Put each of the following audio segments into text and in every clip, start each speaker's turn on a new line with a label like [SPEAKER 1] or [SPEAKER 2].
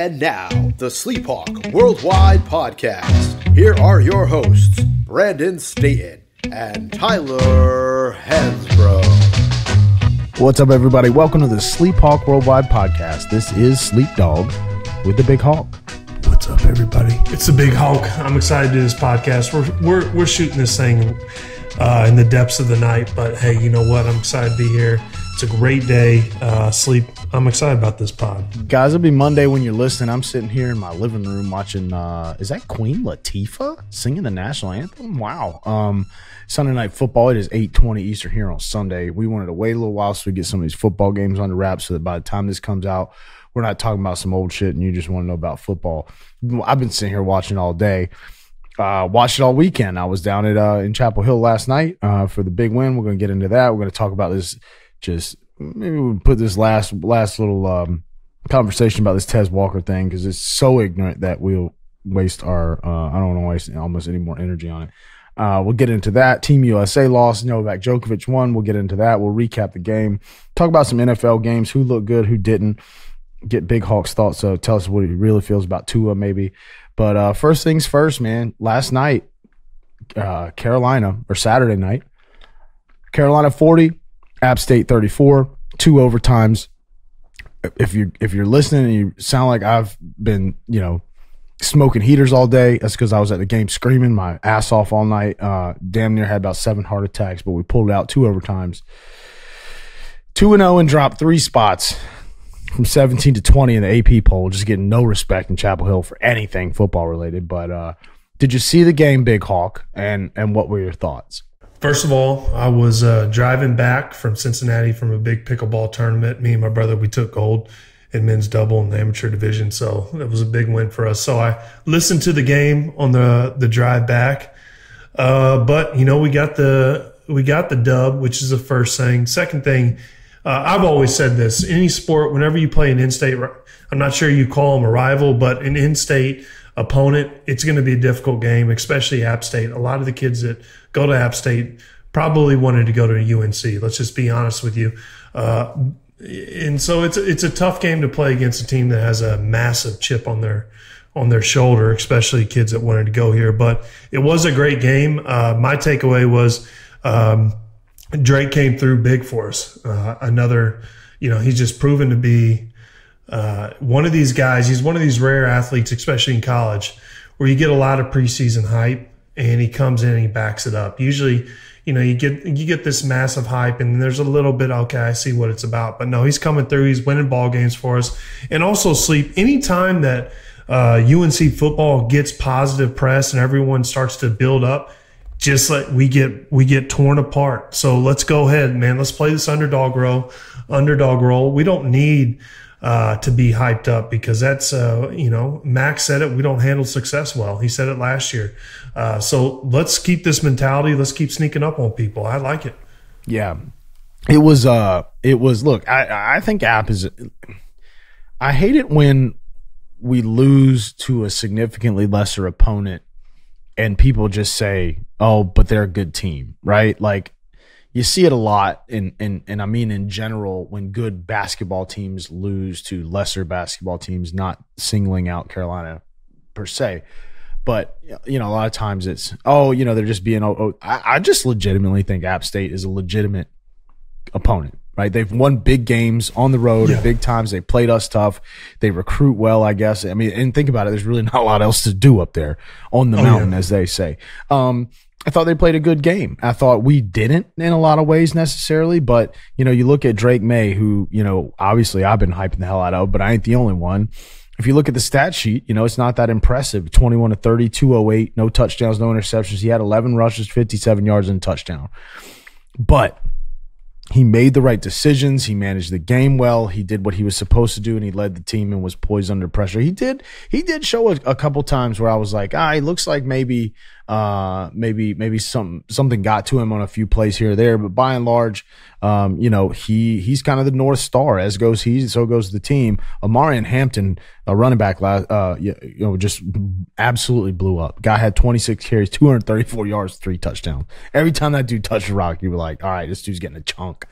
[SPEAKER 1] And now, the SleepHawk Worldwide Podcast. Here are your hosts, Brandon Staton and Tyler Hansbrough.
[SPEAKER 2] What's up, everybody? Welcome to the SleepHawk Worldwide Podcast. This is Sleep Dog with the Big Hawk.
[SPEAKER 3] What's up, everybody? It's the Big Hawk. I'm excited to do this podcast. We're shooting this thing in the depths of the night, but hey, you know what? I'm excited to be here. It's a great day. I'm excited about this pod.
[SPEAKER 2] Guys, it'll be Monday when you're listening. I'm sitting here in my living room watching, is that Queen Latifah singing the national anthem? Wow. Sunday Night Football. It is 8:20 Eastern here on Sunday. We wanted to wait a little while so we get some of these football games under wraps so that by the time this comes out, we're not talking about some old shit and you just want to know about football. I've been sitting here watching all day. Watched it all weekend. I was down at in Chapel Hill last night for the big win. We're going to get into that. We're going to talk about this. Just maybe we'll put this last little conversation about this Tez Walker thing because it's so ignorant that we'll waste our I don't want to waste almost any more energy on it. We'll get into that. Team USA lost. Novak Djokovic won. We'll get into that. We'll recap the game. Talk about some NFL games. Who looked good, who didn't. Get Big Hawk's thoughts. So tell us what he really feels about Tua maybe. But first things first, man. Last night, Saturday night, Carolina 40, App State 34, 2 overtimes. If you're listening and you sound like I've been, smoking heaters all day, that's because I was at the game screaming my ass off all night. Damn near had about 7 heart attacks, but we pulled it out 2 overtimes. 2-0 and dropped 3 spots from 17 to 20 in the AP poll, just getting no respect in Chapel Hill for anything football related. But did you see the game, Big Hawk, and what were your thoughts?
[SPEAKER 3] First of all, I was driving back from Cincinnati from a big pickleball tournament. Me and my brother, we took gold in men's double in the amateur division, so it was a big win for us. So I listened to the game on the drive back, but we got the dub, which is the first thing. Second thing, I've always said this: any sport, whenever you play an in-state, I'm not sure you call them a rival, but an in-state opponent, it's going to be a difficult game, especially App State. A lot of the kids that go to App State probably wanted to go to UNC. Let's just be honest with you. And so it's a tough game to play against a team that has a massive chip on their shoulder, especially kids that wanted to go here. But it was a great game. My takeaway was Drake came through big for us. He's just proven to be one of these guys. He's one of these rare athletes, especially in college, where you get a lot of preseason hype and he comes in and he backs it up. Usually, you get this massive hype and there's a little bit, okay, I see what it's about. But no, he's coming through. He's winning ball games for us. And also, Sleep, anytime that UNC football gets positive press and everyone starts to build up, just like we get torn apart. So let's go ahead, man. Let's play this underdog role. We don't need to be hyped up because that's, Max said it. We don't handle success well. He said it last year. So let's keep this mentality. Let's keep sneaking up on people. I like it.
[SPEAKER 2] Yeah, it was, look, I think App is, I hate it when we lose to a significantly lesser opponent and people just say, oh, but they're a good team, right? Like, you see it a lot, and I mean in general, when good basketball teams lose to lesser basketball teams, not singling out Carolina per se. But, a lot of times it's, they're just being, I just legitimately think App State is a legitimate opponent, right? They've won big games on the road at big times. They played us tough. They recruit well, I guess. I mean, and think about it, there's really not a lot else to do up there on the mountain, as they say. I thought they played a good game. I thought we didn't in a lot of ways necessarily, but, you look at Drake May, who, obviously I've been hyping the hell out of, but I ain't the only one. If you look at the stat sheet, it's not that impressive. 21 to 30, 208, no touchdowns, no interceptions. He had 11 rushes, 57 yards, and a touchdown. But he made the right decisions. He managed the game well. He did what he was supposed to do, and he led the team and was poised under pressure. He did show a couple times where I was like, it looks like maybe something got to him on a few plays here or there. But by and large, he's kind of the North Star, as goes he, so goes the team. Amarian Hampton, a running back, just absolutely blew up. Guy had 26 carries, 234 yards, 3 touchdowns. Every time that dude touched the rock, you were like, all right, this dude's getting a chunk.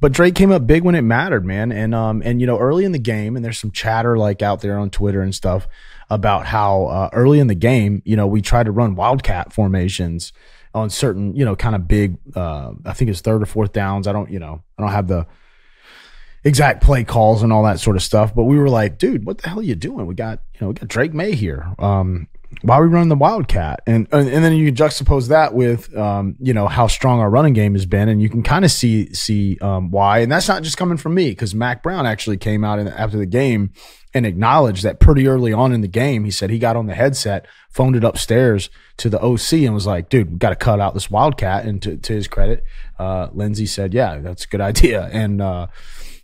[SPEAKER 2] But Drake came up big when it mattered, man. And you know, early in the game, and there's some chatter like out there on Twitter and stuff about how early in the game, you know, we tried to run wildcat formations on certain, you know, kind of big, I think it's 3rd or 4th downs. I don't have the exact play calls and all that sort of stuff, but we were like, dude, what the hell are you doing? We got Drake May here. Why are we running the wildcat? And then you juxtapose that with, you know, how strong our running game has been, and you can kind of see why. And that's not just coming from me, because Mac Brown actually came out after the game and acknowledged that pretty early on in the game. He said he got on the headset, phoned it upstairs to the OC, and was like, dude, we got to cut out this wildcat. And to his credit, Lindsey said, yeah, that's a good idea. And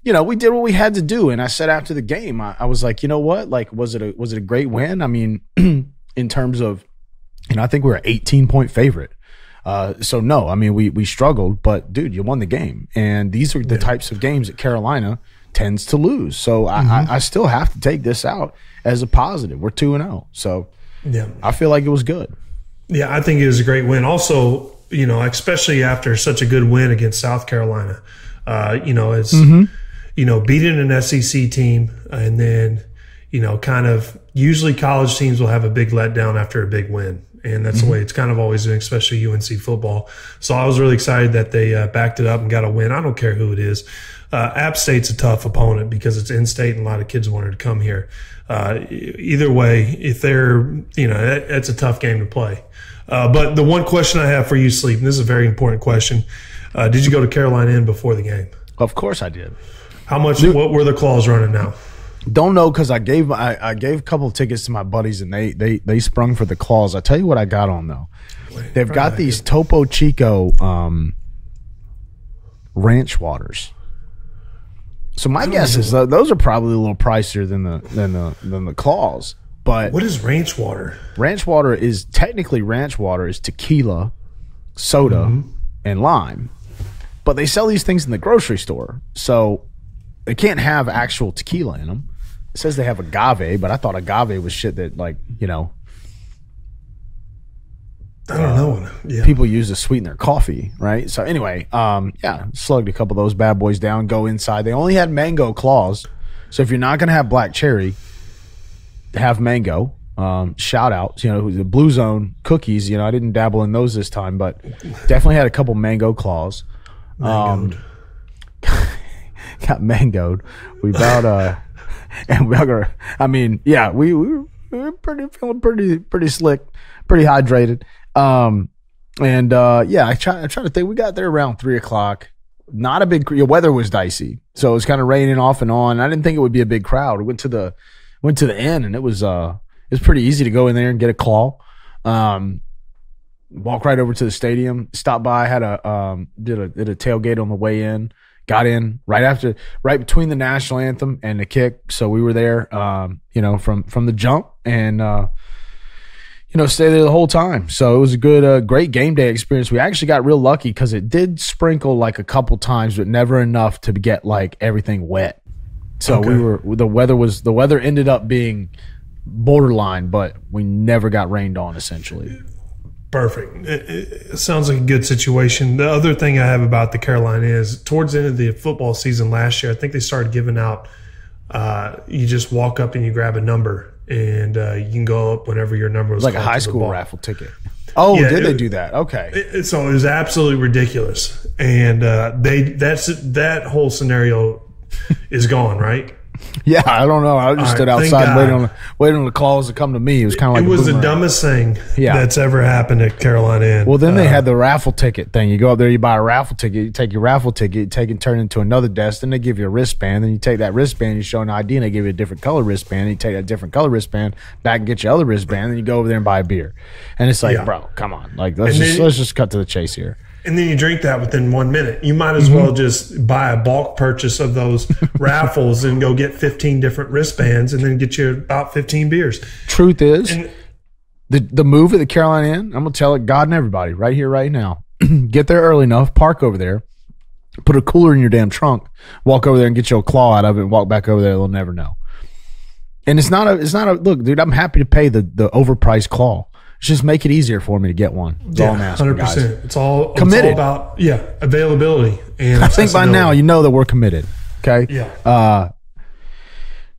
[SPEAKER 2] you know, we did what we had to do. And I said after the game, I was like, you know what? Like, was it a great win? I mean, in terms of, you know, I think we were an 18-point favorite. So no, I mean, we struggled, but dude, you won the game. And these are the types of games that Carolina tends to lose. So I still have to take this out as a positive. We're 2-0. So yeah, I feel like it was good.
[SPEAKER 3] Yeah, I think it was a great win. Also, you know, especially after such a good win against South Carolina, you know, it's, you know, beating an SEC team, and then, you know, kind of usually college teams will have a big letdown after a big win. And that's the way it's kind of always been, especially UNC football. So I was really excited that they backed it up and got a win. I don't care who it is. App State's a tough opponent because it's in-state and a lot of kids wanted to come here. Either way, if they're, you know, it's a tough game to play. But the one question I have for you, Sleep, and this is a very important question. Did you go to Carolina Inn before the game?
[SPEAKER 2] Of course I did.
[SPEAKER 3] How much? What were the claws running now?
[SPEAKER 2] Don't know, because I gave a couple of tickets to my buddies, and they sprung for the claws. I tell you what I got on though. They've got these Topo Chico ranch waters. So my guess is those are probably a little pricier than the claws. But
[SPEAKER 3] what is ranch water?
[SPEAKER 2] Ranch water is tequila, soda, and lime. But they sell these things in the grocery store, so they can't have actual tequila in them. It says they have agave, but I thought agave was shit that, like, you know,
[SPEAKER 3] I don't know. Yeah.
[SPEAKER 2] People use to sweeten their coffee, right? So anyway, yeah, slugged a couple of those bad boys down, go inside. They only had mango claws. So if you're not going to have black cherry, have mango. Shout out, you know, the Blue Zone cookies, you know, I didn't dabble in those this time, but definitely had a couple mango claws.
[SPEAKER 3] Mangoed.
[SPEAKER 2] Got mangoed. We about and we are, I mean, yeah, we were feeling pretty slick, pretty hydrated. Yeah, I try to think. We got there around 3:00. Not a big. Your weather was dicey, so it was kind of raining off and on. I didn't think it would be a big crowd. We went to the inn, and it was pretty easy to go in there and get a claw. Walk right over to the stadium. Stop by. Had did a tailgate on the way in. Got in right between the national anthem and the kick. So we were there, you know, from the jump, and you know, stay there the whole time. So it was a good, great game day experience. We actually got real lucky because it did sprinkle like a couple times, but never enough to get like everything wet. So the weather ended up being borderline, but we never got rained on essentially.
[SPEAKER 3] Perfect. It sounds like a good situation. The other thing I have about the Carolina is towards the end of the football season last year, I think they started giving out, you just walk up and you grab a number, and you can go up whenever your number was
[SPEAKER 2] like a high school raffle ticket. Oh, yeah, did they do that? Okay.
[SPEAKER 3] So it was absolutely ridiculous. And that whole scenario is gone, right?
[SPEAKER 2] Yeah, I don't know. I just stood outside waiting on the calls to come to me. It was kind of like
[SPEAKER 3] it was the dumbest thing that's ever happened at Carolina Inn.
[SPEAKER 2] Well, then they had the raffle ticket thing. You go up there, you buy a raffle ticket, you take your raffle ticket, you take and turn it into another desk. Then they give you a wristband. Then you take that wristband, you show an ID, and they give you a different color wristband. And you take that different color wristband back and get your other wristband. Then you go over there and buy a beer. And it's like, bro, come on, like let's just cut to the chase here.
[SPEAKER 3] And then you drink that within 1 minute. You might as well just buy a bulk purchase of those raffles and go get 15 different wristbands and then get you about 15 beers.
[SPEAKER 2] Truth is, the move at the Carolina Inn, I'm going to tell it, God and everybody, right here, right now. Get there early enough, park over there, put a cooler in your damn trunk, walk over there and get your claw out of it and walk back over there. They'll never know. And it's not a look, dude, I'm happy to pay the overpriced claw. Just make it easier for me to get one. That's all I'm asking,
[SPEAKER 3] 100%.
[SPEAKER 2] guys.
[SPEAKER 3] It's all
[SPEAKER 2] Committed.
[SPEAKER 3] about availability and
[SPEAKER 2] I think by now you know that we're committed. Okay.
[SPEAKER 3] Yeah.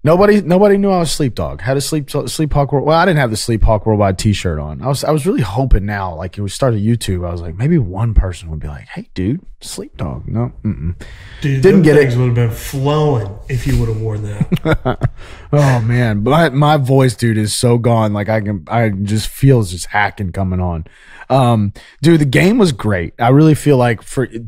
[SPEAKER 2] Nobody knew I was Sleep Dog. Had a SleepHawk. Well, I didn't have the SleepHawk Worldwide T-shirt on. I was really hoping now, like we started YouTube. I was like, maybe one person would be like, "Hey, dude, Sleep Dog." No,
[SPEAKER 3] Dude,
[SPEAKER 2] didn't get
[SPEAKER 3] things
[SPEAKER 2] it.
[SPEAKER 3] would have been flowing if you would have worn that.
[SPEAKER 2] Oh man, but my voice, dude, is so gone. Like I just feel just hacking coming on. Dude, the game was great. I really feel like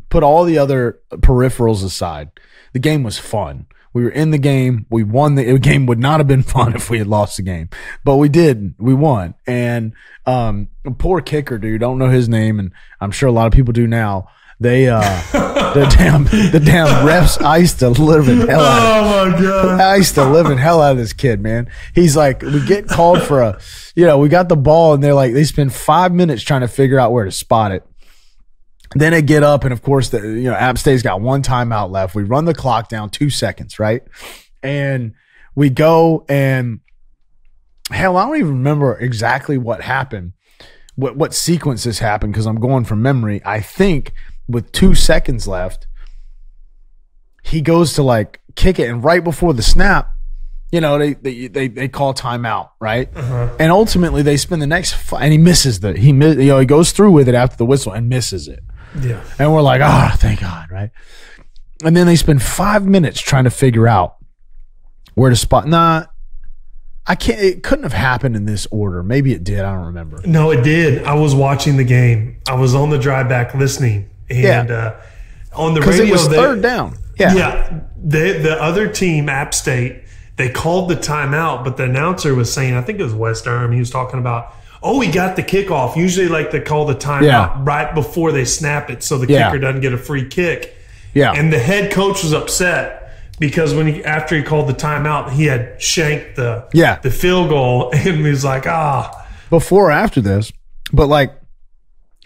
[SPEAKER 2] put all the other peripherals aside, the game was fun. We were in the game. We won. The game would not have been fun if we had lost the game, but we did. We won. And poor kicker, dude. Don't know his name, and I'm sure a lot of people do now. They the damn refs iced the living hell out of
[SPEAKER 3] Oh my God.
[SPEAKER 2] iced the living hell out of this kid, man. He's like, we get called for we got the ball, and they're like, they spend 5 minutes trying to figure out where to spot it. Then they get up, and of course, App State's got one timeout left. We run the clock down 2 seconds, right? And we go, and hell, I don't even remember exactly what happened, what sequences happened, because I'm going from memory. I think with 2 seconds left, he goes to like kick it, and right before the snap, they call timeout, right? And ultimately, they spend the next and he misses he goes through with it after the whistle and misses it.
[SPEAKER 3] Yeah.
[SPEAKER 2] And we're like, thank God, right? And then they spend 5 minutes trying to figure out where to spot. Nah, I can't. It couldn't have happened in this order. Maybe it did. I don't remember.
[SPEAKER 3] No, it did. I was watching the game. I was on the drive back listening, and on the radio,
[SPEAKER 2] because it was third down.
[SPEAKER 3] Yeah. The other team, App State, they called the timeout, but the announcer was saying, I think it was West Durham. He was talking about, we got the kickoff. Usually, like, they call the timeout right before they snap it, so the kicker doesn't get a free kick. Yeah. And the head coach was upset because after he called the timeout, he had shanked the field goal, and he was like,
[SPEAKER 2] Before or after this, but like,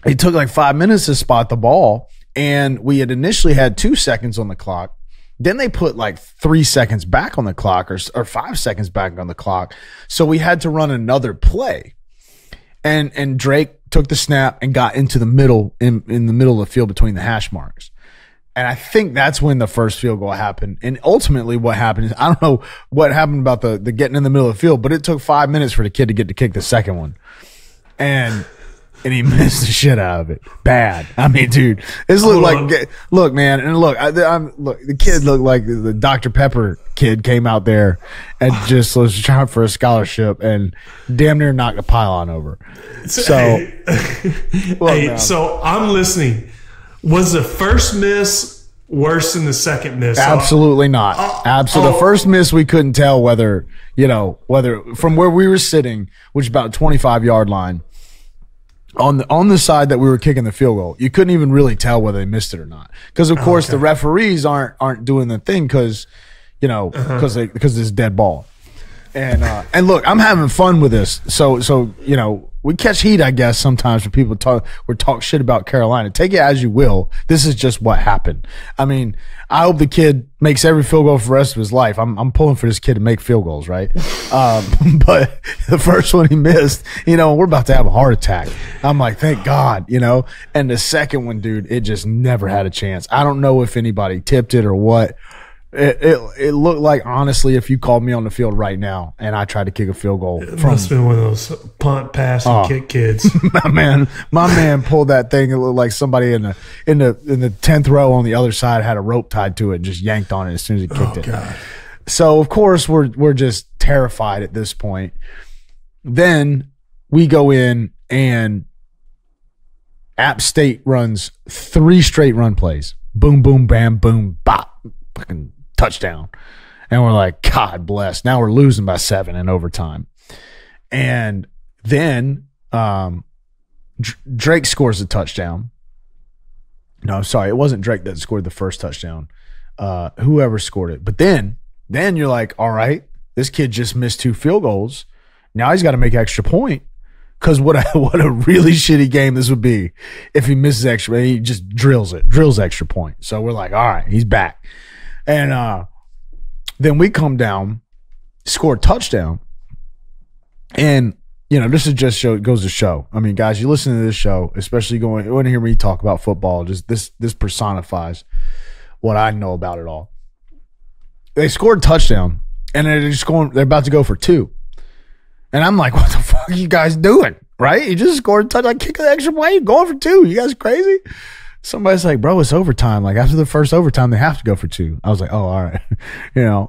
[SPEAKER 2] it took like 5 minutes to spot the ball, and we had initially had 2 seconds on the clock. Then they put like 3 seconds back on the clock, or 5 seconds back on the clock. So we had to run another play. And Drake took the snap and got into the middle, in the middle of the field between the hash marks. And I think that's when the first field goal happened. And ultimately what happened is, I don't know what happened about the getting in the middle of the field, but it took 5 minutes for the kid to get to kick the second one. And he missed the shit out of it. Bad. I mean, dude, this looked like, look, man, and look, the kid looked like the Dr. Pepper kid came out there and just was trying for a scholarship and damn near knocked a pylon over. So,
[SPEAKER 3] so I'm listening. Was the first miss worse than the second miss?
[SPEAKER 2] Absolutely not. Absolutely. The first miss, we couldn't tell whether from where we were sitting, which is about 25-yard line, on the side that we were kicking the field goal, you couldn't even really tell whether they missed it or not. Because of course the referees aren't doing the thing because it's dead ball. And look, I'm having fun with this. So we catch heat, I guess, sometimes when people talk shit about Carolina. Take it as you will. This is just what happened. I mean, I hope the kid makes every field goal for the rest of his life. I'm pulling for this kid to make field goals, right? But the first one he missed, we're about to have a heart attack. I'm like, thank God, And the second one, dude, it just never had a chance. I don't know if anybody tipped it or what. It looked like, honestly, if you called me on the field right now and I tried to kick a field goal,
[SPEAKER 3] it must have been one of those punt, pass, and kick kids.
[SPEAKER 2] my man pulled that thing. It looked like somebody in the 10th row on the other side had a rope tied to it and just yanked on it as soon as he kicked it. God. So of course we're just terrified at this point. Then we go in and App State runs 3 straight run plays. Boom, boom, bam, boom, bop, fucking touchdown. And we're like, God bless. Now we're losing by 7 in overtime. And then Drake scores a touchdown. No, I'm sorry. It wasn't Drake that scored the first touchdown. Whoever scored it. But then you're like, all right, this kid just missed 2 field goals. Now he's got to make extra point. Because what a really shitty game this would be if he misses extra. He just drills extra point. So we're like, all right, he's back. And then we come down, score a touchdown, and this is just goes to show. I mean, guys, you listen to this show, especially you want to hear me talk about football. Just this personifies what I know about it all. They scored a touchdown, and they're about to go for 2. And I'm like, what the fuck are you guys doing? Right? You just scored a touchdown, kick the extra point, going for 2. You guys crazy? Somebody's like, bro, it's overtime. Like, after the first overtime, they have to go for 2. I was like, oh, all right.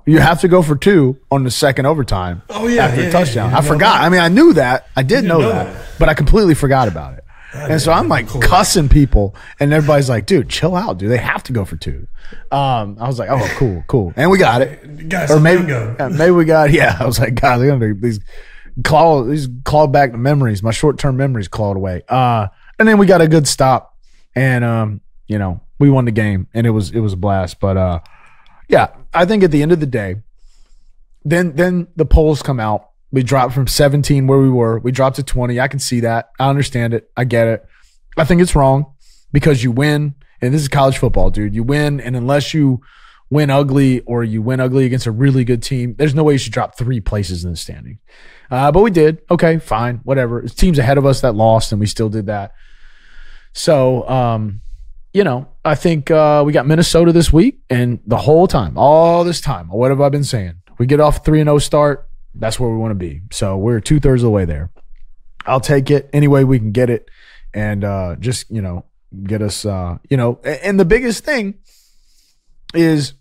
[SPEAKER 2] You have to go for 2 on the second overtime after a touchdown. I forgot. I mean, I knew that. I did know that, but I completely forgot about it. And so I'm like cussing people, and everybody's like, dude, chill out, dude. They have to go for 2. I was like, oh, cool. And we got it.
[SPEAKER 3] Guys,
[SPEAKER 2] or maybe we got, I was like, God, they're going to these clawed back the memories. My short-term memories clawed away. And then we got a good stop. And we won the game, and it was a blast. But I think at the end of the day, then the polls come out. We dropped from 17 where we were. We dropped to 20. I can see that. I understand it. I get it. I think it's wrong because you win, and this is college football, dude. You win, and unless you win ugly or you win ugly against a really good team, there's no way you should drop 3 places in the standing. But we did. Okay, fine, whatever. It's teams ahead of us that lost, and we still did that. So, I think we got Minnesota this week, and the whole time, all this time, what have I been saying? We get off 3-0 start, that's where we want to be. So we're 2/3 of the way there. I'll take it any way we can get it, and just get us. And the biggest thing is,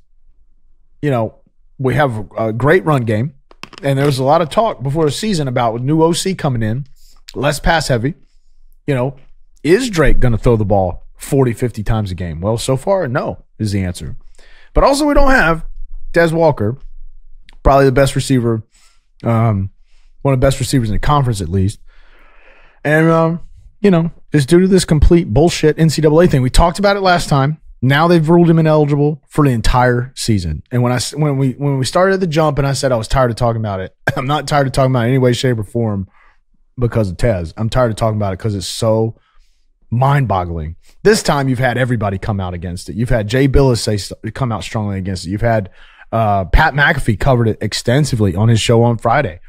[SPEAKER 2] we have a great run game, and there was a lot of talk before the season about with new OC coming in, less pass heavy. Is Drake going to throw the ball 40, 50 times a game? Well, so far, no is the answer. But also, we don't have Des Walker, probably the best receiver, one of the best receivers in the conference at least. And, it's due to this complete bullshit NCAA thing. We talked about it last time. Now they've ruled him ineligible for the entire season. And when we started at the jump and I said I was tired of talking about it, I'm not tired of talking about it in any way, shape, or form because of Tez. I'm tired of talking about it because it's so mind-boggling. This time you've had everybody come out against it. You've had Jay Billis come out strongly against it. You've had Pat McAfee covered it extensively on his show on Friday.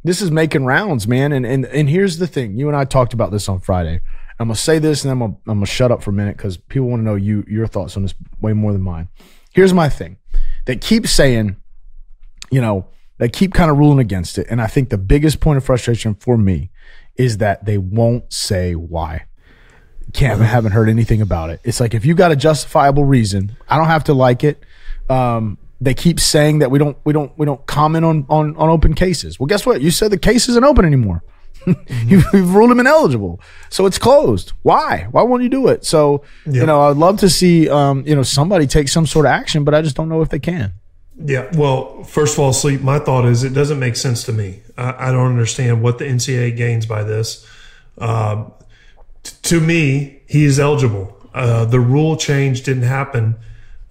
[SPEAKER 2] This is making rounds, man. And here's the thing. You and I talked about this on Friday. I'm going to say this, and I'm going to shut up for a minute because people want to know your thoughts on this way more than mine. Here's my thing. They keep saying, they keep kind of ruling against it. And I think the biggest point of frustration for me is that they won't say why. Haven't heard anything about it. It's like if you got a justifiable reason, I don't have to like it. They keep saying that we don't comment on open cases. Well, guess what? You said the case isn't open anymore. You've ruled him ineligible, so it's closed. Why won't you do it? So I'd love to see somebody take some sort of action, but I just don't know if they can.
[SPEAKER 3] Yeah, well, first of all, Sleep, my thought is it doesn't make sense to me. I don't understand what the NCAA gains by this. To me, he is eligible. The rule change didn't happen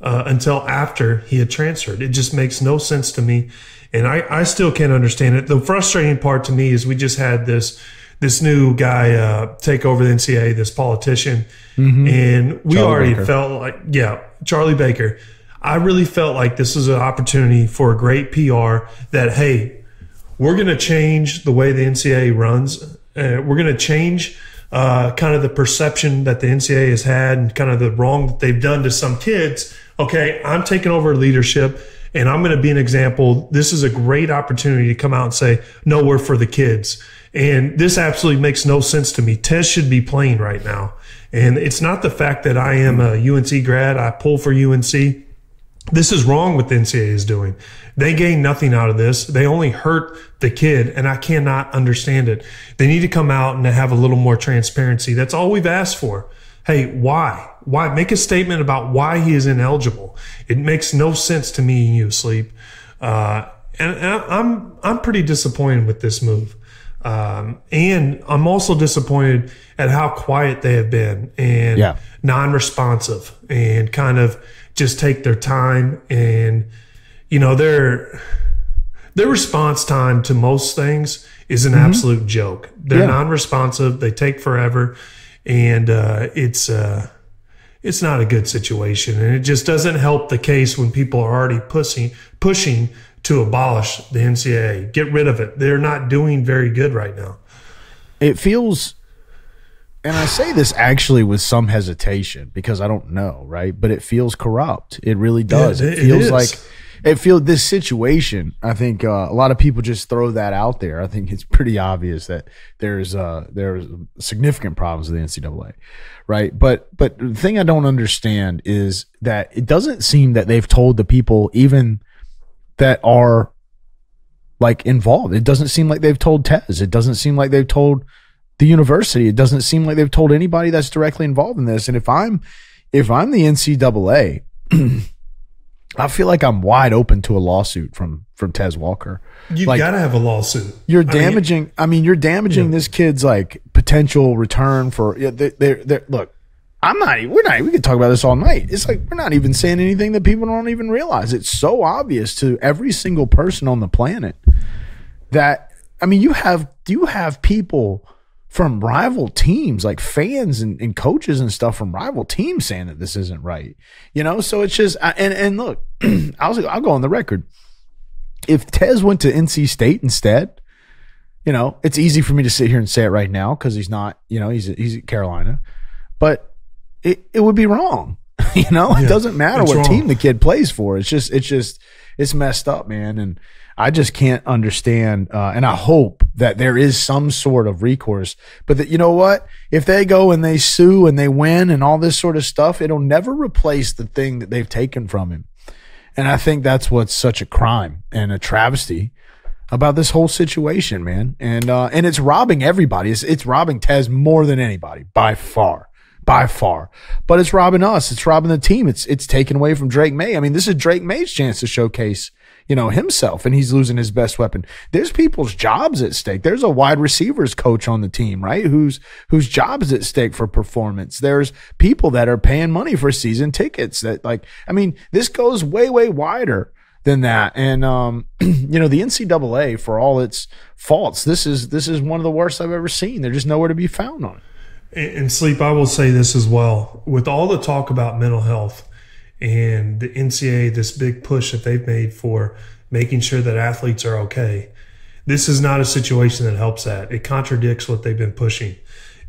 [SPEAKER 3] until after he had transferred. It just makes no sense to me, and I still can't understand it. The frustrating part to me is we just had this new guy take over the NCAA, this politician, and we already felt like, Charlie Baker. I really felt like this was an opportunity for a great PR that, hey, we're going to change the way the NCAA runs. We're going to change kind of the perception that the NCAA has had and kind of the wrong that they've done to some kids. Okay, I'm taking over leadership, and I'm going to be an example. This is a great opportunity to come out and say, no, we're for the kids. And this absolutely makes no sense to me. Tez should be playing right now. And it's not the fact that I am a UNC grad. I pull for UNC. This is wrong what the NCAA is doing. They gain nothing out of this. They only hurt the kid, and I cannot understand it. They need to come out and have a little more transparency. That's all we've asked for. Hey, why? Why? Make a statement about why he is ineligible. It makes no sense to me and you, Sleep. And I'm pretty disappointed with this move. And I'm also disappointed at how quiet they have been and non-responsive and kind of just take their time. And, their response time to most things is an absolute joke. They're non-responsive. They take forever. And it's not a good situation. And it just doesn't help the case when people are already pushing to abolish the NCAA. Get rid of it. They're not doing very good right now.
[SPEAKER 2] It feels, and I say this actually with some hesitation because I don't know, right? But it feels corrupt. It really does.
[SPEAKER 3] Yeah,
[SPEAKER 2] it feels this situation. I think a lot of people just throw that out there. I think it's pretty obvious that there's significant problems with the NCAA, right? But the thing I don't understand is that it doesn't seem that they've told the people even that are like involved. It doesn't seem like they've told Tez. It doesn't seem like they've told the university. It doesn't seem like they've told anybody that's directly involved in this. And if I'm the NCAA, I feel like I'm wide open to a lawsuit from Tez Walker.
[SPEAKER 3] You've got to have a lawsuit.
[SPEAKER 2] You're damaging. You're damaging this kid's like potential return for. Look, we could talk about this all night. It's like we're not even saying anything that people don't even realize. It's so obvious to every single person on the planet that you have people from rival teams, like fans and coaches and stuff from rival teams saying that this isn't right. So it's just, and look, I'll go on the record. If Tez went to NC State instead, it's easy for me to sit here and say it right now because he's not, he's at Carolina, but it would be wrong. It doesn't matter what team the kid plays for. It's messed up, man. And I just can't understand. And I hope that there is some sort of recourse, but that, you know what, if they go and they sue and they win and all this sort of stuff, it'll never replace the thing that they've taken from him. And I think that's what's such a crime and a travesty about this whole situation, man. And it's robbing everybody. It's robbing Tez more than anybody by far, but it's robbing us. It's robbing the team. It's taken away from Drake May. This is Drake May's chance to showcase, himself, and he's losing his best weapon. There's people's jobs at stake. There's a wide receivers coach on the team, right? Whose job is at stake for performance. There's people that are paying money for season tickets that this goes way, way wider than that. And, the NCAA, for all its faults, this is one of the worst I've ever seen. They're just nowhere to be found on it.
[SPEAKER 3] And Sleep, I will say this as well. With all the talk about mental health and the NCAA, this big push that they've made for making sure that athletes are okay, this is not a situation that helps that. It contradicts what they've been pushing.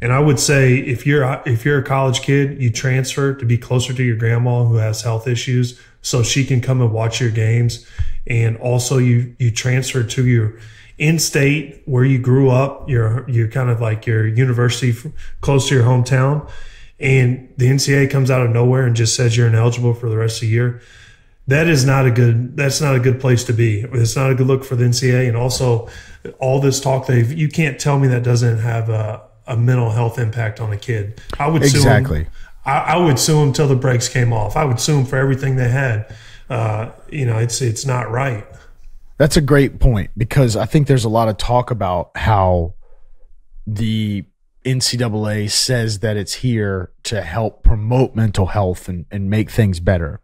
[SPEAKER 3] And I would say if you're a college kid, you transfer to be closer to your grandma who has health issues so she can come and watch your games. And also you transfer to your in-state where you grew up, you're kind of like your university close to your hometown, and the NCAA comes out of nowhere and just says you're ineligible for the rest of the year. That's not a good place to be. It's not a good look for the NCAA. And also all this talk, you can't tell me that doesn't have a mental health impact on a kid. I would sue them. I would sue them till the brakes came off. I would sue them for everything they had. It's not right.
[SPEAKER 2] That's a great point, because I think there's a lot of talk about how the NCAA says that it's here to help promote mental health and make things better.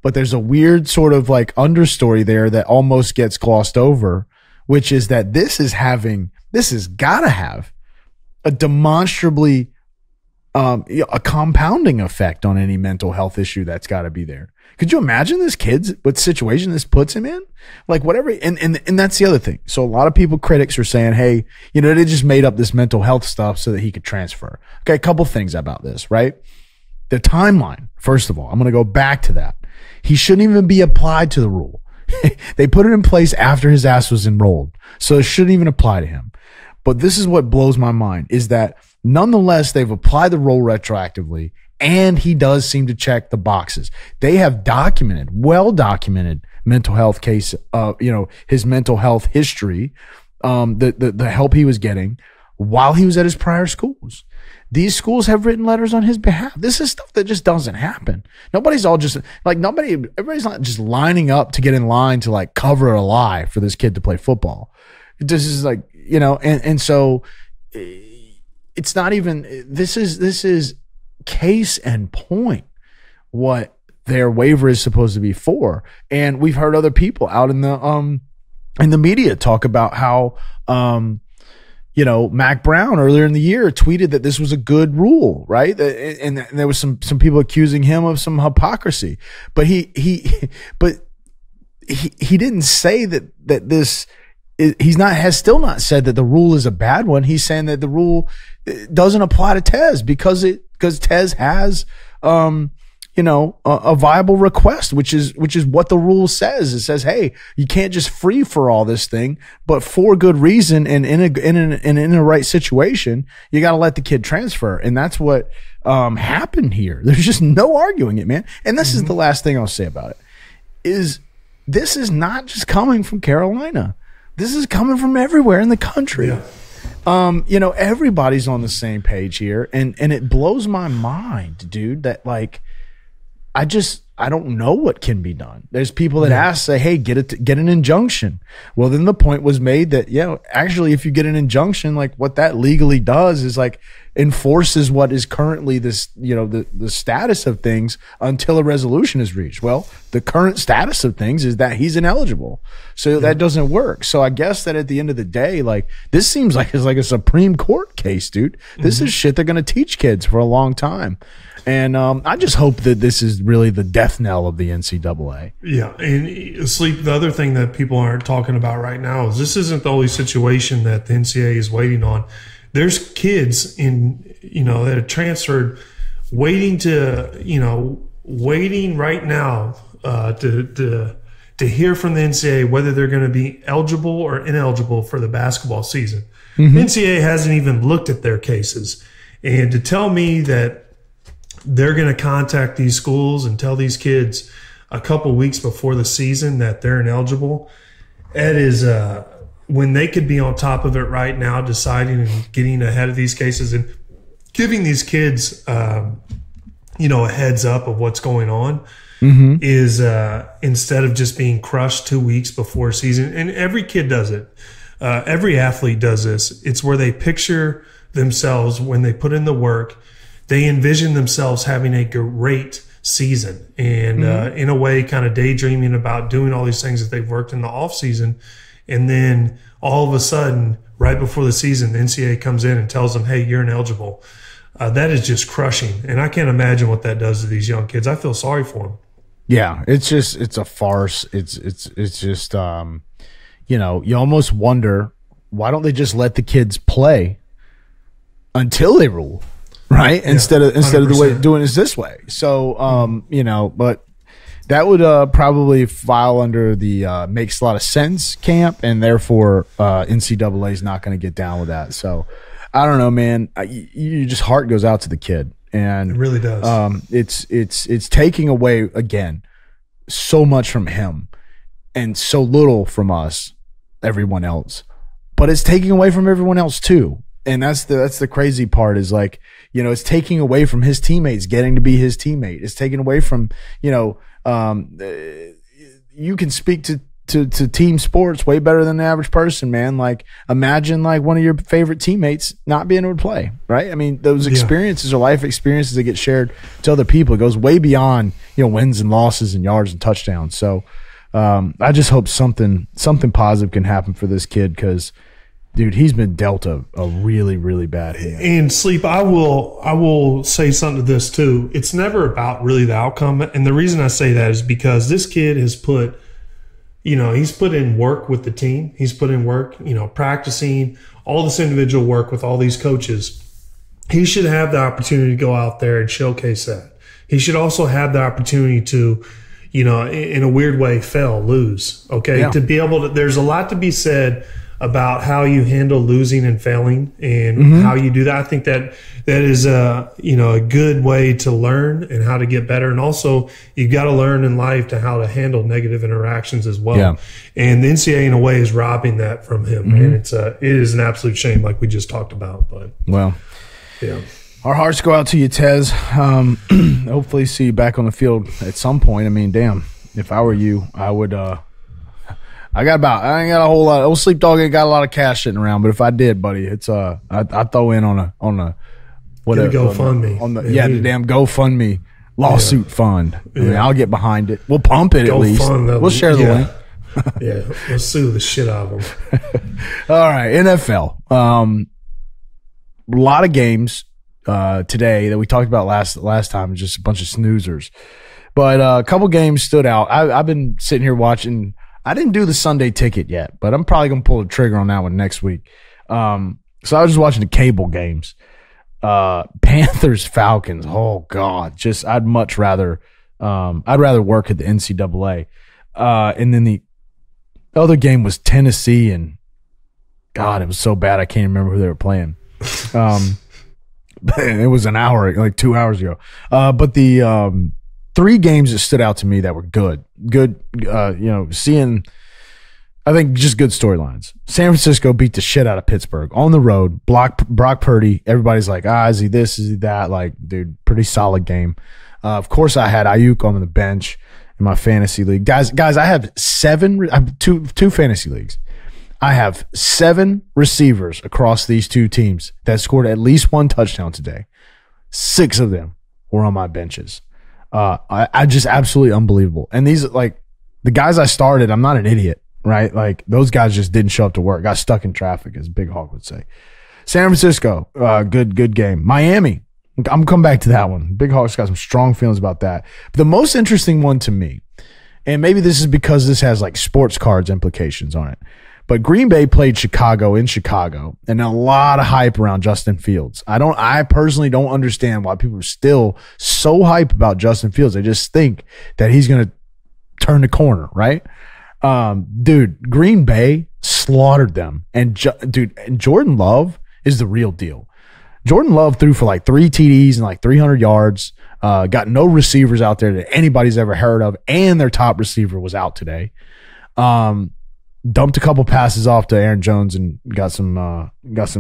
[SPEAKER 2] But there's a weird sort of like understory there that almost gets glossed over, which is that this has got to have a demonstrably a compounding effect on any mental health issue that's got to be there. Could you imagine this kid's what situation this puts him in? Like whatever, and that's the other thing. So a lot of critics are saying, hey, they just made up this mental health stuff so that he could transfer. Okay, a couple things about this, right? The timeline, first of all, I'm going to go back to that. He shouldn't even be applied to the rule. They put it in place after his ass was enrolled, so it shouldn't even apply to him. But this is what blows my mind, is that nonetheless, they've applied the rule retroactively, and he does seem to check the boxes. They have well-documented mental health case, his mental health history, the help he was getting while he was at his prior schools. These schools have written letters on his behalf. This is stuff that just doesn't happen. Everybody's not just lining up to get in line to like cover a lie for this kid to play football. This is like, and so it's not even, this is case and point what their waiver is supposed to be for. And we've heard other people out in the media talk about how, Mac Brown earlier in the year tweeted that this was a good rule, right? And there was some people accusing him of some hypocrisy, but he didn't say that this has still not said that the rule is a bad one. He's saying that the rule doesn't apply to Tez because Tez has a viable request, which is what the rule says. It says, hey, you can't just free for all this thing, but for good reason and in a right situation, you got to let the kid transfer. And that's what happened here. There's just no arguing it, man. And this is the last thing I'll say about it is this is not just coming from Carolina. This is coming from everywhere in the country. Yeah. Everybody's on the same page here, and it blows my mind, dude, that like I don't know what can be done. There's people that say, hey, get an injunction. Well, then the point was made that, actually, if you get an injunction, like what that legally does is like enforces what is currently this, the status of things until a resolution is reached. Well, the current status of things is that he's ineligible. So that doesn't work. So I guess that at the end of the day, like this seems like it's like a Supreme Court case, dude. This is shit they're going to teach kids for a long time. And I just hope that this is really the death knell of the NCAA. Yeah, and
[SPEAKER 3] Sleep, the other thing that people aren't talking about right now is this isn't the only situation that the NCAA is waiting on. There's kids that are transferred waiting right now to hear from the NCAA whether they're going to be eligible or ineligible for the basketball season. Mm-hmm. NCAA hasn't even looked at their cases. And to tell me that they're going to contact these schools and tell these kids a couple weeks before the season that they're ineligible, that is when they could be on top of it right now, deciding and getting ahead of these cases and giving these kids, a heads up of what's going on. Mm-hmm. Is instead of just being crushed 2 weeks before season. And every kid does it. Every athlete does this. It's where they picture themselves when they put in the work. They envision themselves having a great season and in a way kind of daydreaming about doing all these things that they've worked in the off season. And then all of a sudden, right before the season, the NCAA comes in and tells them, hey, you're ineligible. That is just crushing. And I can't imagine what that does to these young kids. I feel sorry for them.
[SPEAKER 2] Yeah, it's a farce. It's just, you almost wonder, why don't they just let the kids play until they rule? Right. Yeah, instead of the way doing it this way. So, but that would probably file under the makes a lot of sense camp, and therefore NCAA is not going to get down with that. So I don't know, man. You just heart goes out to the kid, and
[SPEAKER 3] it really does.
[SPEAKER 2] It's taking away again so much from him and so little from us, everyone else. But it's taking away from everyone else too. And that's the crazy part is like, it's taking away from his teammates getting to be his teammate. It's taking away from, you can speak to team sports way better than the average person, man. Like imagine like one of your favorite teammates not being able to play, right? I mean, those experiences are life experiences that get shared to other people. It goes way beyond, wins and losses and yards and touchdowns. So I just hope something positive can happen for this kid because, dude, he's been dealt a really, really bad hand.
[SPEAKER 3] And Sleep, I will say something to this too. It's never about really the outcome. And the reason I say that is because this kid has put, he's put in work with the team. He's put in work, practicing all this individual work with all these coaches. He should have the opportunity to go out there and showcase that. He should also have the opportunity to, in a weird way, lose. Okay. Yeah. To be able to, there's a lot to be said about how you handle losing and failing and how you do that. I think that is a good way to learn and how to get better. And also you've got to learn in life to how to handle negative interactions as well. Yeah. And the NCAA in a way is robbing that from him. And it is an absolute shame like we just talked about. But yeah.
[SPEAKER 2] Our hearts go out to you, Tez. Hopefully see you back on the field at some point. I mean, damn, if I were you, I would I ain't got a whole lot. Old Sleep Dog ain't got a lot of cash sitting around, but if I did, buddy, it's I'd throw in on a whatever
[SPEAKER 3] GoFundMe.
[SPEAKER 2] The damn GoFundMe lawsuit fund. I mean, I'll get behind it. We'll pump it at least. We'll share the link.
[SPEAKER 3] Yeah, we'll sue the shit out of them.
[SPEAKER 2] All right, NFL. A lot of games today that we talked about last time. Just a bunch of snoozers, but a couple games stood out. I've been sitting here watching I didn't do the Sunday ticket yet, but I'm probably going to pull the trigger on that one next week. So I was just watching the cable games. Panthers, Falcons. Oh God. I'd much rather, I'd rather work at the NCAA. And then the other game was Tennessee, and God, it was so bad. I can't remember who they were playing. It was an hour, like 2 hours ago. But the, 3 games that stood out to me that were good, seeing, I think, just good storylines. San Francisco beat the shit out of Pittsburgh on the road. Brock Purdy. Everybody's like, is he this? Is he that? Like, dude, pretty solid game. Of course, I had Ayuk on the bench in my fantasy league. Guys, I have two fantasy leagues. I have 7 receivers across these 2 teams that scored at least 1 touchdown today. 6 of them were on my benches. I just absolutely unbelievable. And these, like, the guys I started, I'm not an idiot, right? Like, those guys just didn't show up to work. Got stuck in traffic, as Big Hawk would say. San Francisco, good game. Miami, I'm coming back to that one. Big Hawk's got some strong feelings about that. But the most interesting one to me, and maybe this is because this has like sports cards implications on it, but Green Bay played Chicago in Chicago, and a lot of hype around Justin Fields. I personally don't understand why people are still so hype about Justin Fields. They just think that he's going to turn the corner, right? Dude, Green Bay slaughtered them. And Jordan Love is the real deal. Jordan Love threw for like 3 TDs and like 300 yards. Got no receivers out there that anybody's ever heard of, and their top receiver was out today. Dumped a couple passes off to Aaron Jones and got some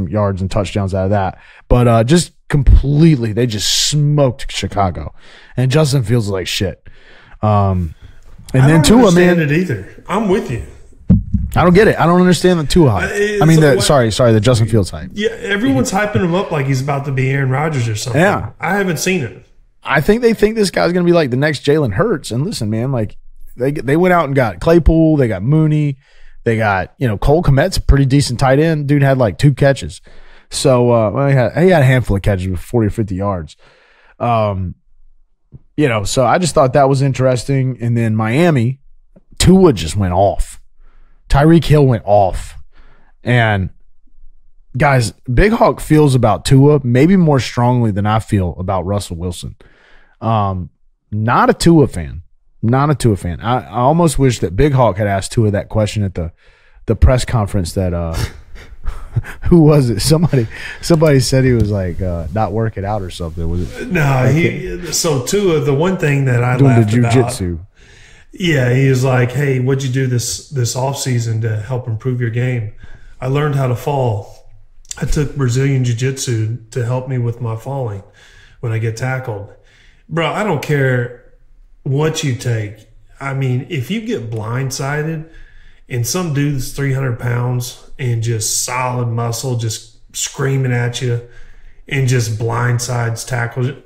[SPEAKER 2] yards and touchdowns out of that. But just completely, they just smoked Chicago. And Justin Fields was like shit. And then Tua, man,
[SPEAKER 3] it either. I'm with you.
[SPEAKER 2] I don't get it. I don't understand the Tua hype. The Justin Fields hype.
[SPEAKER 3] Yeah, everyone's hyping him up like he's about to be Aaron Rodgers or something.
[SPEAKER 2] Yeah,
[SPEAKER 3] I haven't seen it.
[SPEAKER 2] I think they think this guy's going to be like the next Jalen Hurts. And listen, man, like they went out and got Claypool, they got Mooney. They got, Cole Kmet's a pretty decent tight end. Dude had like 2 catches. So, he had a handful of catches with 40 or 50 yards. So I just thought that was interesting. And then Miami, Tua just went off. Tyreek Hill went off. And guys, Big Hawk feels about Tua maybe more strongly than I feel about Russell Wilson. Not a Tua fan. Not a Tua fan. I almost wish that Big Hawk had asked Tua that question at the press conference that who was it? Somebody said he was like not working out or something. Was it?
[SPEAKER 3] No, so Tua, the one thing that I
[SPEAKER 2] doing
[SPEAKER 3] laughed
[SPEAKER 2] the jiu-jitsu.
[SPEAKER 3] About, yeah, he was like, "Hey, what'd you do this offseason to help improve your game?" I learned how to fall. I took Brazilian jiu-jitsu to help me with my falling when I get tackled. Bro, I don't care what you take. I mean, if you get blindsided and some dude's 300 pounds and just solid muscle just screaming at you and just blindsides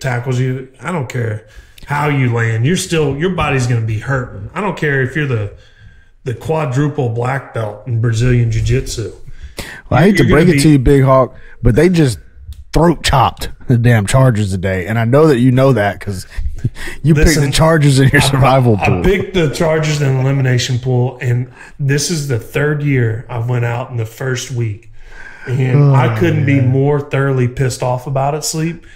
[SPEAKER 3] tackles you, I don't care how you land. Your body's going to be hurting. I don't care if you're the quadruple black belt in Brazilian jiu-jitsu.
[SPEAKER 2] Well, I hate to break it to you, Big Hawk, but they just throat chopped the damn Chargers today. And I know that you know that because you picked the Chargers in your survival pool.
[SPEAKER 3] I picked the Chargers in the elimination pool, and this is the 3rd year I went out in the first week. And I couldn't be more thoroughly pissed off about it, Sleep,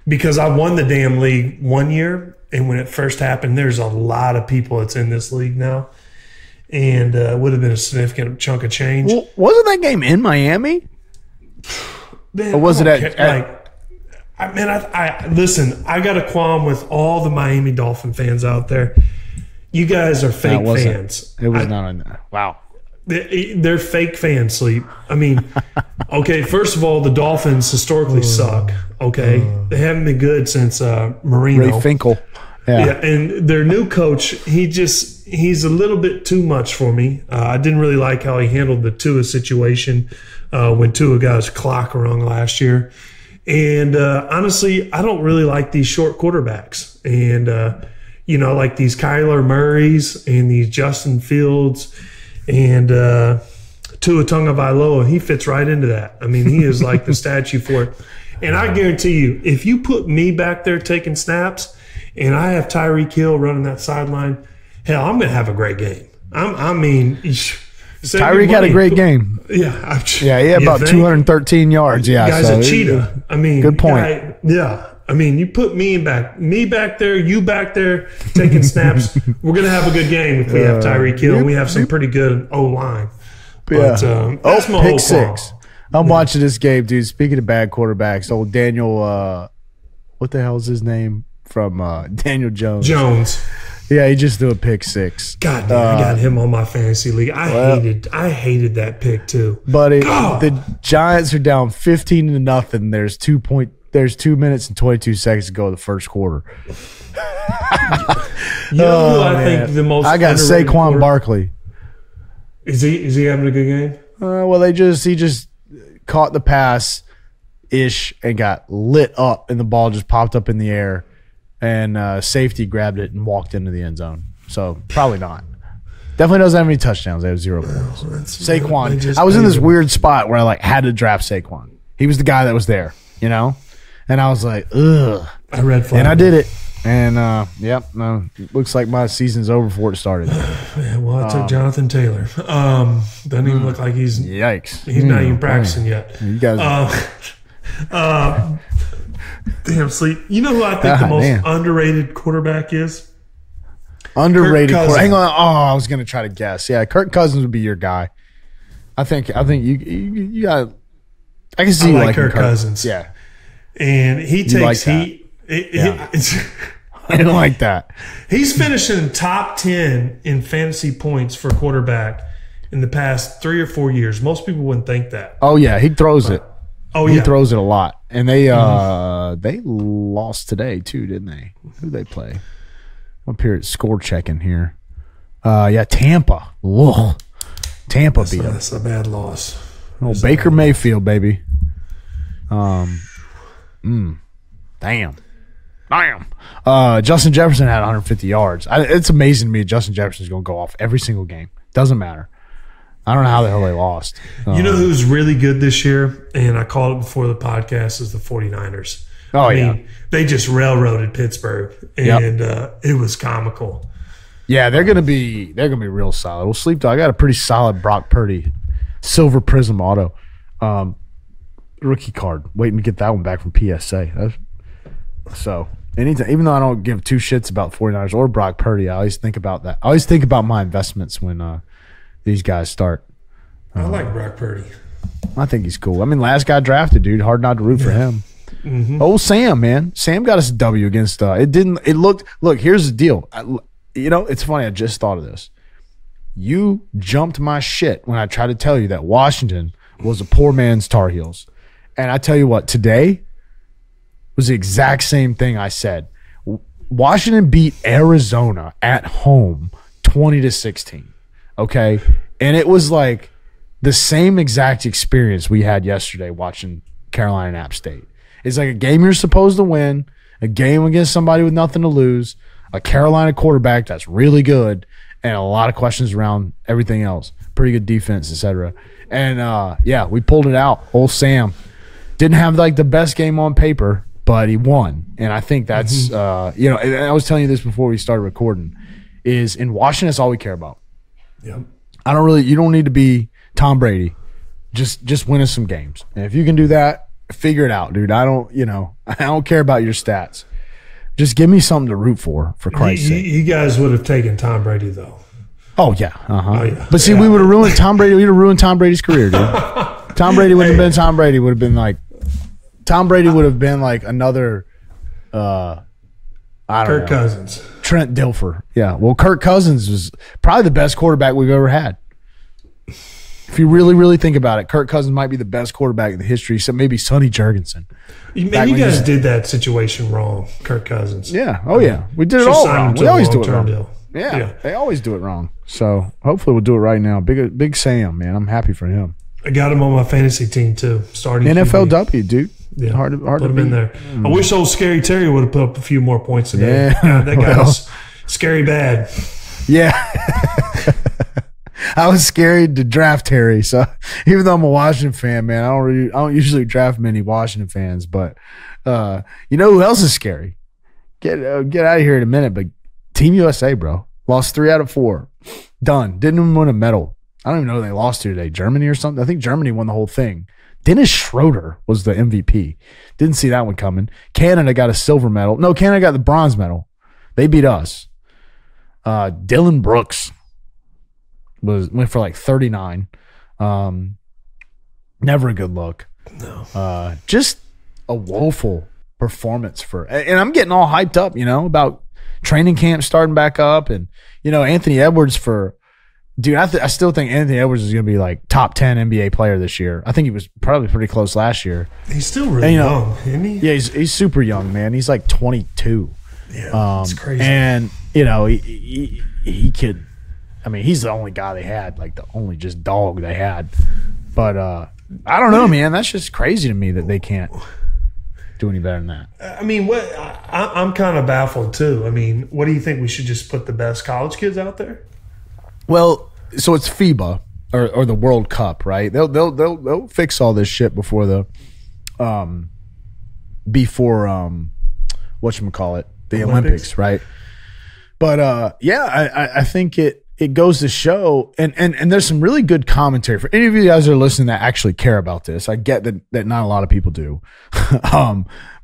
[SPEAKER 3] because I won the damn league one year. And when it first happened, there's a lot of people that's in this league now. And it would have been a significant chunk of change.
[SPEAKER 2] Well, wasn't that game in Miami?
[SPEAKER 3] Man,
[SPEAKER 2] or was it
[SPEAKER 3] listen, I got a qualm with all the Miami Dolphin fans out there. You guys are fake fans.
[SPEAKER 2] It was not on that. Wow.
[SPEAKER 3] They're fake fans, Sleep. I mean, okay, first of all, the Dolphins historically suck. Okay. They haven't been good since Marino.
[SPEAKER 2] Ray Finkel.
[SPEAKER 3] Yeah, and their new coach, he's a little bit too much for me. I didn't really like how he handled the Tua situation when Tua got his clock wrong last year. And honestly, I don't really like these short quarterbacks. And, like these Kyler Murrays and these Justin Fields and Tua Tagovailoa, he fits right into that. I mean, he is like the statue for it. And I guarantee you, if you put me back there taking snaps and I have Tyreek Hill running that sideline, hell, I'm going to have a great game. I mean,
[SPEAKER 2] Tyreek had a great game.
[SPEAKER 3] Yeah.
[SPEAKER 2] He had about 213 yards. Yeah.
[SPEAKER 3] Guy's a cheetah. I mean,
[SPEAKER 2] good point.
[SPEAKER 3] I mean, you put me back there, you back there taking snaps. We're going to have a good game if we have Tyreek Hill. We have some pretty good O-line. But that's my
[SPEAKER 2] pick six. I'm watching this game, dude. Speaking of bad quarterbacks, old Daniel, what the hell is his name? From Daniel Jones. Yeah, he just threw a pick six.
[SPEAKER 3] God damn, I got him on my fantasy league. I hated that pick too.
[SPEAKER 2] Buddy, the Giants are down 15-0. There's 2 minutes and 22 seconds to go in the first quarter.
[SPEAKER 3] You know who I think the most
[SPEAKER 2] I got Saquon Barkley.
[SPEAKER 3] Is he having a good game?
[SPEAKER 2] Well, he just caught the pass ish and got lit up, and the ball just popped up in the air, and safety grabbed it and walked into the end zone. So probably not. Definitely doesn't have any touchdowns. They have 0 points. Saquon. I was in this weird spot where I had to draft Saquon. He was the guy that was there, you know, and I was like, ugh.
[SPEAKER 3] I read flag.
[SPEAKER 2] And I did it. And looks like my season's over before it started.
[SPEAKER 3] Yeah, well, I took Jonathan Taylor. Doesn't even look like he's He's not even practicing yet.
[SPEAKER 2] You guys,
[SPEAKER 3] damn sleep. You know who I think the most underrated quarterback is?
[SPEAKER 2] Underrated quarterback. Hang on. I was gonna try to guess. Yeah, Kirk Cousins would be your guy. I think you got. I can see you like
[SPEAKER 3] Kirk Cousins.
[SPEAKER 2] Yeah,
[SPEAKER 3] and he takes heat.
[SPEAKER 2] I don't like that.
[SPEAKER 3] He's finishing top 10 in fantasy points for quarterback in the past 3 or 4 years. Most people wouldn't think that.
[SPEAKER 2] Oh yeah, he throws it. He throws it a lot. And they lost today too, didn't they? Who they play? I'm up here at score checking here. Tampa. Whoa. Tampa beat them.
[SPEAKER 3] That's a bad loss.
[SPEAKER 2] Baker Mayfield, baby. Damn. Justin Jefferson had 150 yards. It's amazing to me Justin Jefferson's going to go off every single game. Doesn't matter. I don't know how the hell they lost.
[SPEAKER 3] You know who's really good this year, and I called it before the podcast, is the 49ers. I mean, they just railroaded Pittsburgh, and it was comical.
[SPEAKER 2] Yeah, they're gonna be real solid. Well, SleepHawk, I got a pretty solid Brock Purdy Silver Prism auto rookie card. Waiting to get that one back from PSA. So anytime, even though I don't give two shits about 49ers or Brock Purdy, I always think about that. I always think about my investments when these guys start.
[SPEAKER 3] I like Brock Purdy.
[SPEAKER 2] I think he's cool. I mean, last guy drafted, dude. Hard not to root for him. Mm-hmm. Oh, Sam, man. Sam got us a W against look, here's the deal. It's funny. I just thought of this. You jumped my shit when I tried to tell you that Washington was a poor man's Tar Heels. And I tell you what, today was the exact same thing I said. Washington beat Arizona at home 20-16. Okay? And it was like the same exact experience we had yesterday watching Carolina and App State. It's like a game you're supposed to win, a game against somebody with nothing to lose, a Carolina quarterback that's really good, and a lot of questions around everything else. Pretty good defense, etc. And, we pulled it out. Old Sam didn't have like the best game on paper, but he won. And I think that's, and I was telling you this before we started recording, is in Washington, that's all we care about.
[SPEAKER 3] Yep.
[SPEAKER 2] You don't need to be Tom Brady. Just win us some games. And if you can do that, figure it out, dude. I don't care about your stats. Just give me something to root for Christ's sake.
[SPEAKER 3] You guys would have taken Tom Brady, though.
[SPEAKER 2] Oh, yeah. Uh-huh. Oh, yeah. But see, we would have ruined Tom Brady. We'd have ruined Tom Brady's career, dude. Tom Brady wouldn't have been Tom Brady. Would have been like Tom Brady would have been like another
[SPEAKER 3] Kirk Cousins.
[SPEAKER 2] Trent Dilfer. Yeah. Well, Kirk Cousins was probably the best quarterback we've ever had. If you really, really think about it, Kirk Cousins might be the best quarterback in the history, except maybe Sonny Jurgensen.
[SPEAKER 3] You guys did that situation wrong, Kirk Cousins.
[SPEAKER 2] Yeah. Oh, yeah. We did it all wrong. We always do it wrong. Yeah. They always do it wrong. So hopefully we'll do it right now. Big Sam, man. I'm happy for him.
[SPEAKER 3] I got him on my fantasy team, too. Starting
[SPEAKER 2] NFLW, dude. Yeah. Hard to
[SPEAKER 3] put him in there. I wish old Scary Terry would have put up a few more points today.
[SPEAKER 2] Yeah.
[SPEAKER 3] That guy was scary bad.
[SPEAKER 2] Yeah. I was scared to draft Terry, so even though I'm a Washington fan, man, I don't usually draft many Washington fans, but you know who else is scary? Get out of here in a minute, but Team USA, bro, lost 3 out of 4. Done. Didn't even win a medal. I don't even know they lost to today. Germany or something. I think Germany won the whole thing. Dennis Schroeder was the MVP. Didn't see that one coming. Canada got a silver medal. No, Canada got the bronze medal. They beat us. Dylan Brooks went for like 39. Never a good look.
[SPEAKER 3] No.
[SPEAKER 2] Just a woeful performance and I'm getting all hyped up, about training camp starting back up, and Anthony Edwards I still think Anthony Edwards is going to be like top 10 NBA player this year. I think he was probably pretty close last year.
[SPEAKER 3] He's still really young, isn't he?
[SPEAKER 2] Yeah, he's super young, man. He's like 22.
[SPEAKER 3] Yeah, it's crazy.
[SPEAKER 2] And he could. I mean, he's the only guy they had, like the only just dog they had. But I don't know, man. That's just crazy to me that they can't do any better than that.
[SPEAKER 3] I mean, I'm kind of baffled too. I mean, what do you think? We should just put the best college kids out there?
[SPEAKER 2] Well, so it's FIBA or the World Cup, right? They'll fix all this shit before whatchamacallit, the Olympics, right? But I think it goes to show, and there's some really good commentary for any of you guys that are listening that actually care about this. I get that not a lot of people do.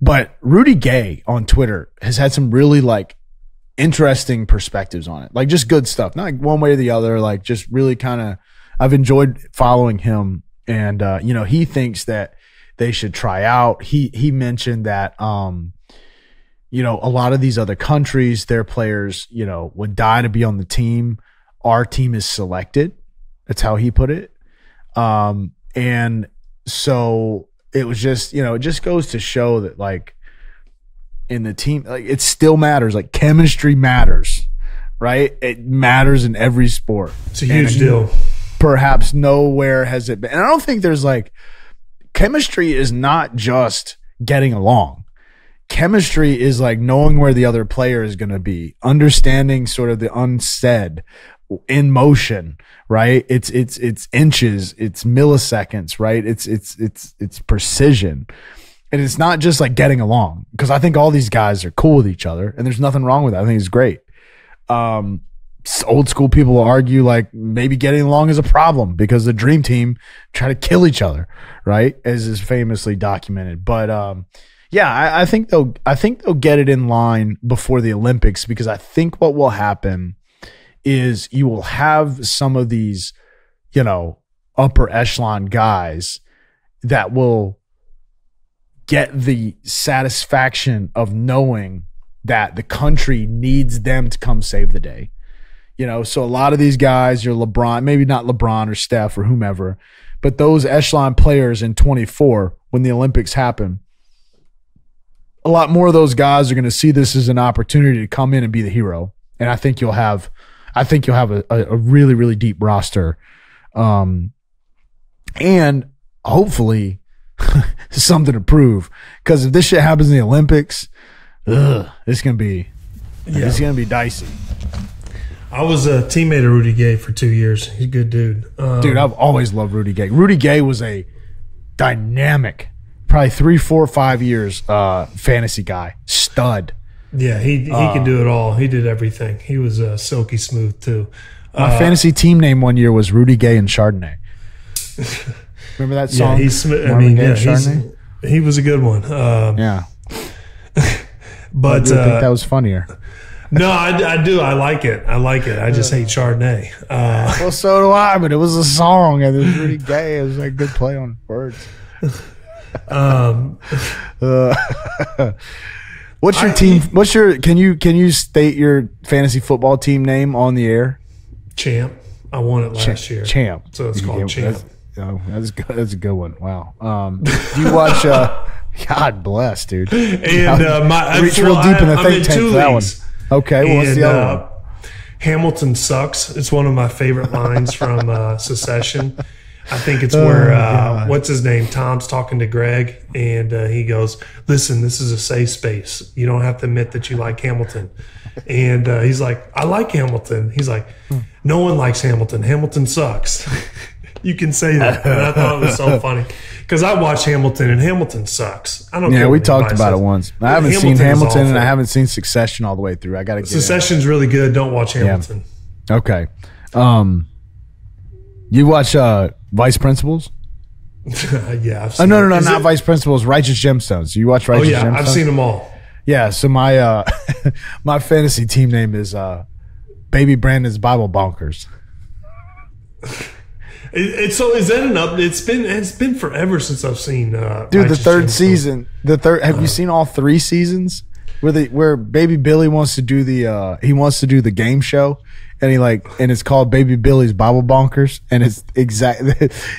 [SPEAKER 2] But Rudy Gay on Twitter has had some really like interesting perspectives on it. Like just good stuff. Not like one way or the other, like just really kind of I've enjoyed following him, and he thinks that they should try out. He mentioned that a lot of these other countries, their players, would die to be on the team. Our team is selected. That's how he put it. And so it was just, it just goes to show that like in the team, like it still matters. Like chemistry matters, right? It matters in every sport.
[SPEAKER 3] It's a huge deal.
[SPEAKER 2] Perhaps nowhere has it been. And I don't think there's like, chemistry is not just getting along. Chemistry is like knowing where the other player is going to be, understanding sort of the unsaid in motion, right? It's inches, it's milliseconds, right? It's precision. And it's not just like getting along, because I think all these guys are cool with each other and there's nothing wrong with that. I think it's great. Old school people will argue like maybe getting along is a problem because the dream team try to kill each other, right? As is famously documented. But I think they'll get it in line before the Olympics, because I think what will happen is you will have some of these, upper echelon guys that will get the satisfaction of knowing that the country needs them to come save the day. So a lot of these guys, your LeBron, maybe not LeBron or Steph or whomever, but those echelon players in 24, when the Olympics happen, a lot more of those guys are going to see this as an opportunity to come in and be the hero. And I think you'll have a really, really deep roster. And hopefully something to prove. Because if this shit happens in the Olympics, it's going to be dicey.
[SPEAKER 3] I was a teammate of Rudy Gay for 2 years. He's a good dude.
[SPEAKER 2] Dude, I've always loved Rudy Gay. Rudy Gay was a dynamic, probably 3, 4, 5 years fantasy guy. Stud.
[SPEAKER 3] Yeah, he could do it all. He did everything. He was silky smooth too.
[SPEAKER 2] My fantasy team name one year was Rudy Gay and Chardonnay. Remember that song?
[SPEAKER 3] Yeah, he was a good one.
[SPEAKER 2] Yeah.
[SPEAKER 3] But
[SPEAKER 2] I think that was funnier.
[SPEAKER 3] No, I do. I like it. I just hate Chardonnay.
[SPEAKER 2] Well, so do I, but it was a song, and it was Rudy Gay. It was a good play on words. What's your team? Can you state your fantasy football team name on the air?
[SPEAKER 3] Champ. I won it last year.
[SPEAKER 2] Champ.
[SPEAKER 3] So it's called Champ.
[SPEAKER 2] That's a good one. Wow. Do you watch? God bless, dude.
[SPEAKER 3] And
[SPEAKER 2] reach real deep in the think tank for that one. Okay, well, what's the other one?
[SPEAKER 3] Hamilton sucks. It's one of my favorite lines from Secession. I think it's where, what's his name? Tom's talking to Greg, and he goes, listen, this is a safe space. You don't have to admit that you like Hamilton. And he's like, I like Hamilton. He's like, no one likes Hamilton. Hamilton sucks. You can say that. And I thought it was so funny. Because I watched Hamilton, and Hamilton sucks. I don't care.
[SPEAKER 2] Yeah, we talked about it once. I haven't seen Hamilton, and I haven't seen Succession all the way through. I got to get
[SPEAKER 3] Succession's really good. Don't watch Hamilton.
[SPEAKER 2] Yeah. Okay. You watch Vice Principals?
[SPEAKER 3] Yeah. I've seen
[SPEAKER 2] No, not Vice Principals. Righteous Gemstones. You watch Righteous Gemstones?
[SPEAKER 3] I've seen them all.
[SPEAKER 2] Yeah. So my my fantasy team name is Baby Brandon's Bible Bonkers.
[SPEAKER 3] So is that an up? It's been forever since I've seen.
[SPEAKER 2] Dude, the third season. Have you seen all 3 seasons? Where Baby Billy wants to do the game show, and it's called Baby Billy's Bible Bonkers, and it's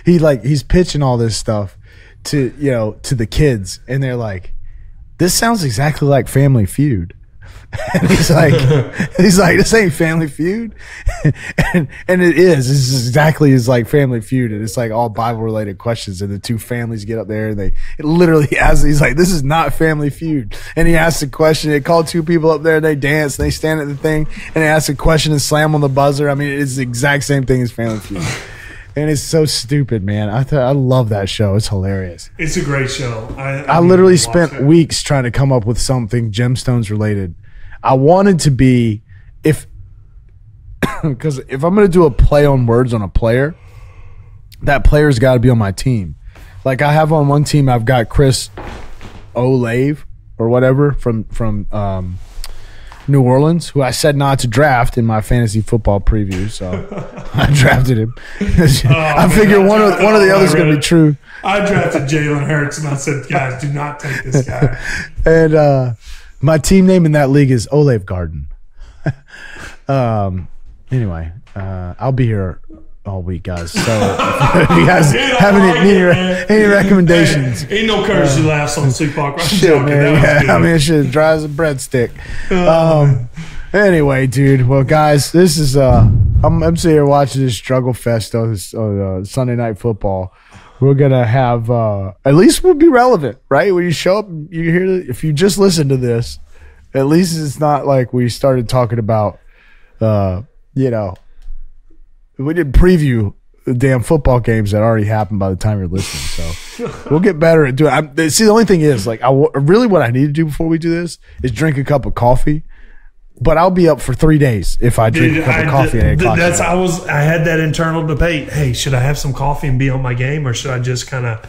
[SPEAKER 2] he's pitching all this stuff to the kids, and they're like, this sounds exactly like Family Feud. And he's like, this ain't Family Feud, and it is. This is exactly as like Family Feud, and it's like all Bible related questions, and the 2 families get up there, and it literally asks. He's like, this is not Family Feud, and he asks a question. They call 2 people up there, and they dance, and they stand at the thing, and they ask a question and slam on the buzzer. I mean, it's the exact same thing as Family Feud. And it's so stupid, man. I love that show. It's hilarious.
[SPEAKER 3] It's a great show.
[SPEAKER 2] I literally spent weeks trying to come up with something Gemstones related. I wanted to be, because if I'm going to do a play on words on a player, that player's got to be on my team. Like I have on one team, I've got Chris Olave or whatever from New Orleans, who I said not to draft in my fantasy football preview, so I drafted him. I figure one of the others is going to be true.
[SPEAKER 3] I drafted Jalen Hurts, and I said, guys, do not take this guy.
[SPEAKER 2] And my team name in that league is Olive Garden. Anyway, I'll be here all week, guys. So if you guys have any recommendations,
[SPEAKER 3] ain't no courtesy laughs on SleepHawk.
[SPEAKER 2] Shit, man. I mean, shit dry as a breadstick. Anyway, dude. Well, guys, this is I'm sitting here watching this struggle fest on this Sunday Night Football. We're gonna have at least we'll be relevant, right? When you show up, you hear if you just listen to this, at least it's not like we started talking about, we didn't preview the damn football games that already happened by the time you're listening. So we'll get better at doing it. See, the only thing is, like, really what I need to do before we do this is drink a cup of coffee. But I'll be up for 3 days if I drink a cup of coffee at 8 o'clock.
[SPEAKER 3] I had that internal debate. Hey, should I have some coffee and be on my game, or should I just kind of?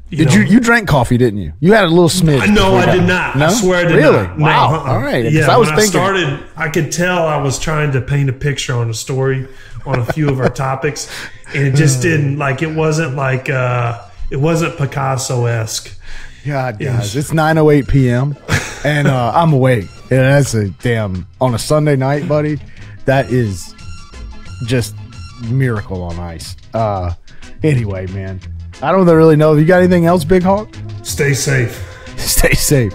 [SPEAKER 2] You drank coffee, didn't you? You had a little smidge.
[SPEAKER 3] No, I did not.
[SPEAKER 2] No?
[SPEAKER 3] I swear I did
[SPEAKER 2] really?
[SPEAKER 3] not.
[SPEAKER 2] Wow.
[SPEAKER 3] No,
[SPEAKER 2] all right.
[SPEAKER 3] Yeah,
[SPEAKER 2] I was
[SPEAKER 3] when
[SPEAKER 2] thinking.
[SPEAKER 3] I started, I could tell I was trying to paint a picture on a story on a few of our topics, and it just didn't. Like it wasn't Picasso-esque.
[SPEAKER 2] God, guys, it's 9:08 p.m. and I'm awake. And that's on a Sunday night, buddy. That is just miracle on ice. Anyway, man, I don't really know. You got anything else, Big Hawk?
[SPEAKER 3] Stay safe.
[SPEAKER 2] Stay safe.